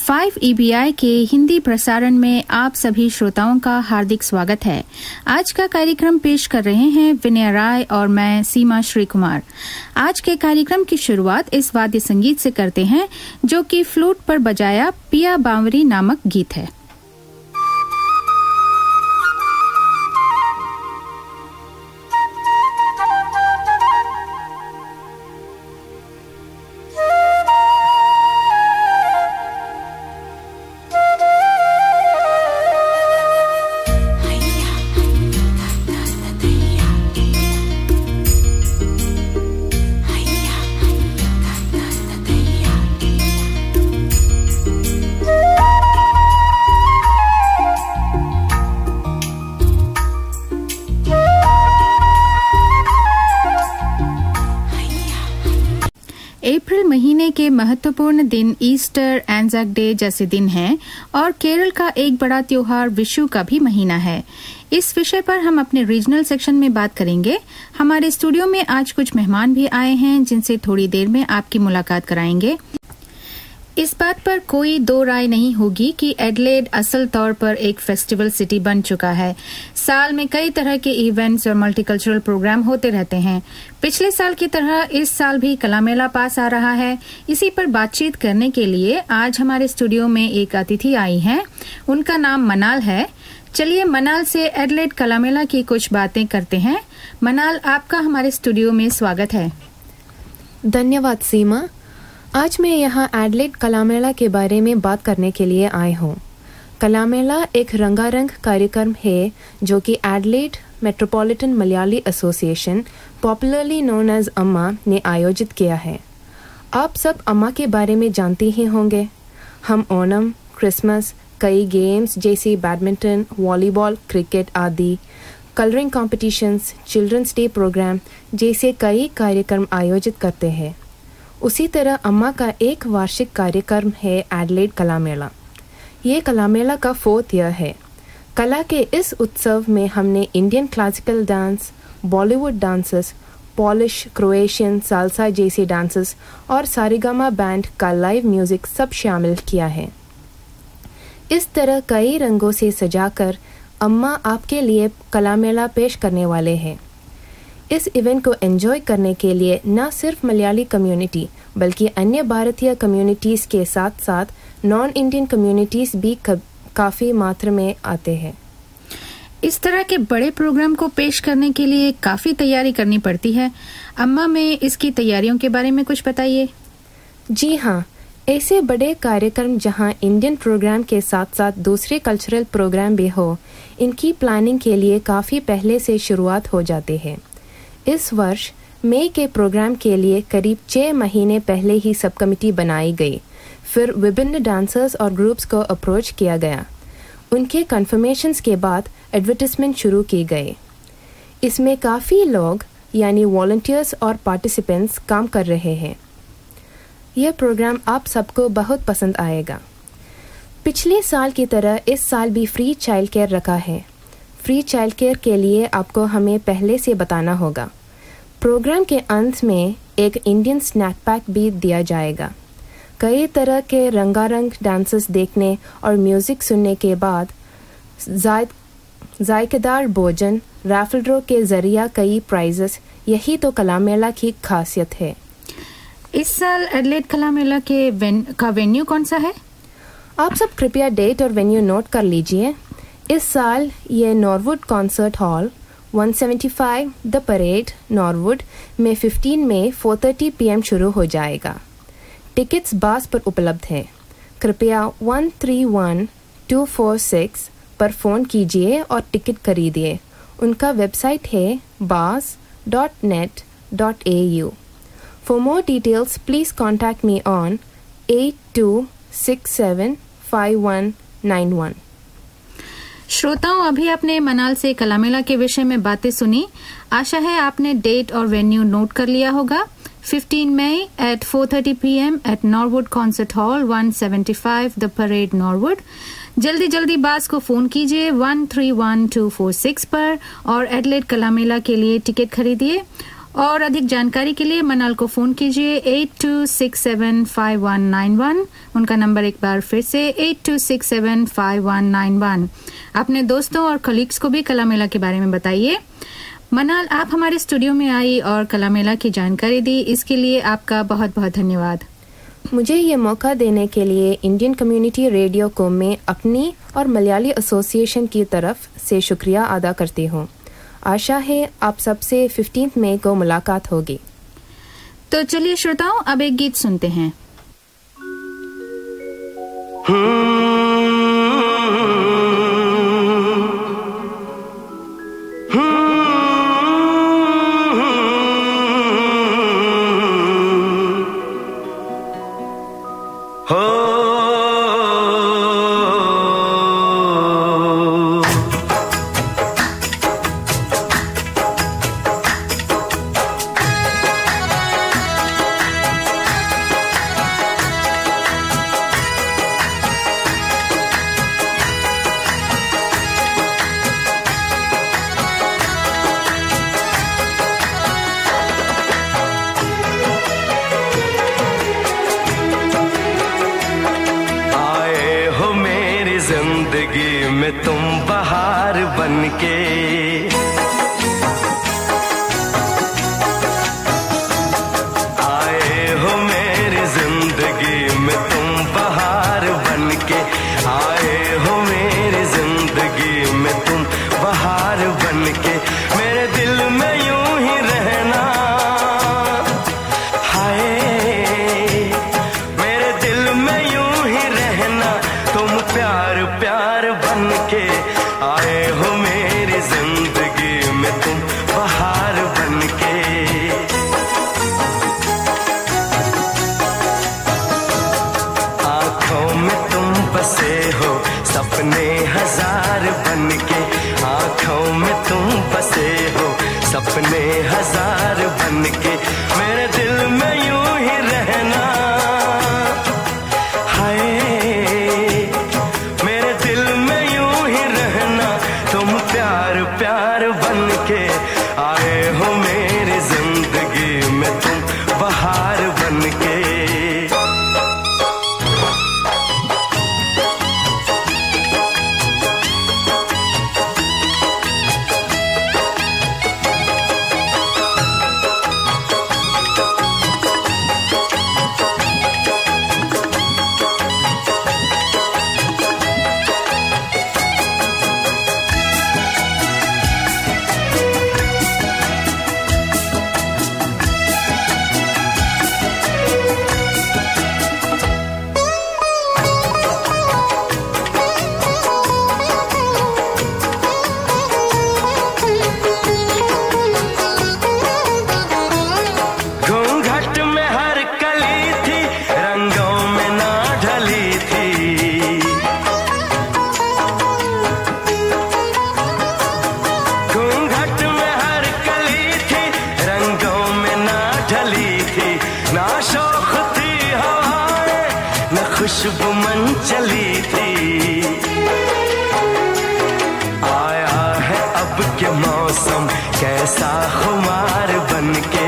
5 EBI के हिंदी प्रसारण में आप सभी श्रोताओं का हार्दिक स्वागत है। आज का कार्यक्रम पेश कर रहे हैं विनय राय और मैं सीमा श्री कुमार। आज के कार्यक्रम की शुरुआत इस वाद्य संगीत से करते हैं जो कि फ्लूट पर बजाया पिया बावरी नामक गीत है। अप्रैल महीने के महत्वपूर्ण दिन ईस्टर, एंजाक डे जैसे दिन हैं और केरल का एक बड़ा त्योहार विशु का भी महीना है। इस विषय पर हम अपने रीजनल सेक्शन में बात करेंगे। हमारे स्टूडियो में आज कुछ मेहमान भी आए हैं जिनसे थोड़ी देर में आपकी मुलाकात कराएंगे। इस बात पर कोई दो राय नहीं होगी कि एडिलेड असल तौर पर एक फेस्टिवल सिटी बन चुका है। साल में कई तरह के इवेंट्स और मल्टीकल्चरल प्रोग्राम होते रहते हैं। पिछले साल की तरह इस साल भी कला मेला पास आ रहा है। इसी पर बातचीत करने के लिए आज हमारे स्टूडियो में एक अतिथि आई हैं। उनका नाम मनाल है। चलिए मनाल से एडिलेड कला मेला की कुछ बातें करते हैं। मनाल, आपका हमारे स्टूडियो में स्वागत है। धन्यवाद सीमा। आज मैं यहाँ एडिलेड कला मेला के बारे में बात करने के लिए आई हूँ। कला मेला एक रंगारंग कार्यक्रम है जो कि Adelaide metropolitan Malayali association, popularly known as AMMA, ने आयोजित किया है। आप सब अम्मा के बारे में जानते ही होंगे। हम ओणम, क्रिसमस, कई गेम्स जैसे बैडमिंटन, वॉलीबॉल, क्रिकेट आदि, colouring competitions, children's day programme जैसे कई कार्यक्रम आयोजित करते हैं। उसी तरह अम्मा का एक वार्षिक कार्यक्रम है एडिलेड कला मेला। ये कला मेला का 4th ईयर है। कला के इस उत्सव में हमने Indian classical dance, Bollywood dances, polish, Croatian, salsa जैसे डांसेस और सारेगामा बैंड का लाइव म्यूजिक सब शामिल किया है। इस तरह कई रंगों से सजाकर अम्मा आपके लिए कला मेला पेश करने वाले हैं। इस इवेंट को एंजॉय करने के लिए न सिर्फ मलयाली कम्युनिटी बल्कि अन्य भारतीय कम्युनिटीज के साथ साथ नॉन इंडियन कम्युनिटीज भी काफ़ी मात्रा में आते हैं। इस तरह के बड़े प्रोग्राम को पेश करने के लिए काफ़ी तैयारी करनी पड़ती है। अम्मा, में इसकी तैयारियों के बारे में कुछ बताइए। जी हाँ, ऐसे बड़े कार्यक्रम जहां इंडियन प्रोग्राम के साथ साथ दूसरे कल्चरल प्रोग्राम भी हो, इनकी प्लानिंग के लिए काफ़ी पहले से शुरुआत हो जाती है। इस वर्ष मई के प्रोग्राम के लिए करीब 6 महीने पहले ही सब कमेटी बनाई गई। फिर विभिन्न डांसर्स और ग्रुप्स को अप्रोच किया गया। उनके कन्फर्मेशंस के बाद एडवर्टाइजमेंट शुरू की गई। इसमें काफ़ी लोग यानी वॉलंटियर्स और पार्टिसिपेंट्स काम कर रहे हैं। यह प्रोग्राम आप सबको बहुत पसंद आएगा। पिछले साल की तरह इस साल भी फ्री चाइल्ड केयर रखा है। फ्री चाइल्ड केयर के लिए आपको हमें पहले से बताना होगा। प्रोग्राम के अंत में एक इंडियन स्नैक पैक भी दिया जाएगा। कई तरह के रंगारंग डांसेस देखने और म्यूज़िक सुनने के बाद जायकेदार भोजन, रैफल ड्रॉ के जरिए कई प्राइजेस, यही तो कला मेला की खासियत है। इस साल एडिलेड कला मेला के वेन्यू कौन सा है? आप सब कृपया डेट और वेन्यू नोट कर लीजिए। इस साल ये Norwood concert hall 175 the parade Norwood में 15 मई 4:30 PM शुरू हो जाएगा। टिकट्स बास पर उपलब्ध हैं। कृपया 131246 पर फ़ोन कीजिए और टिकट खरीदिए। उनका वेबसाइट है bas.net.au। For more details, please contact me on 82675191। श्रोताओं, अभी आपने मनाल से कला मेला के विषय में बातें सुनी। आशा है आपने डेट और वेन्यू नोट कर लिया होगा। 15 मई at 4:30 PM at Norwood Concert Hall 175 The Parade Norwood। जल्दी बास को फोन कीजिए 131246 पर और एडिलेड कला मेला के लिए टिकट खरीदिए। और अधिक जानकारी के लिए मनाल को फ़ोन कीजिए 82675191। उनका नंबर एक बार फिर से 82675191। अपने दोस्तों और कलीग्स को भी कला मेला के बारे में बताइए। मनाल, आप हमारे स्टूडियो में आई और कला मेला की जानकारी दी, इसके लिए आपका बहुत बहुत धन्यवाद। मुझे ये मौका देने के लिए इंडियन कम्युनिटी रेडियो को मैं अपनी और मलयाली एसोसिएशन की तरफ से शुक्रिया अदा करती हूँ। आशा है आप सबसे 15 मई को मुलाकात होगी। तो चलिए श्रोताओं, अब एक गीत सुनते हैं। तुम बहार बनके आए हो मेरी जिंदगी में, तुम बहार बनके आए हो मेरी जिंदगी में, तुम बहार बनके मेरे दिल में यूं ही रहना। हाय मेरे दिल में यूं ही रहना, तुम प्यार प्यार बनके आए हो मेरी जिंदगी में, तुम बहार बनके। आंखों में तुम बसे हो सपने हजार बनके, आंखों में तुम बसे हो सपने हजार बनके मेरे दिल में यूं ही रहना। हाय मेरे दिल में यूं ही रहना, तुम प्यार प्यार बनके आए हो मेरी जिंदगी में, तुम बहार बनके। खुशबू मन चली थी, आया है अब के मौसम कैसा खुमार बनके।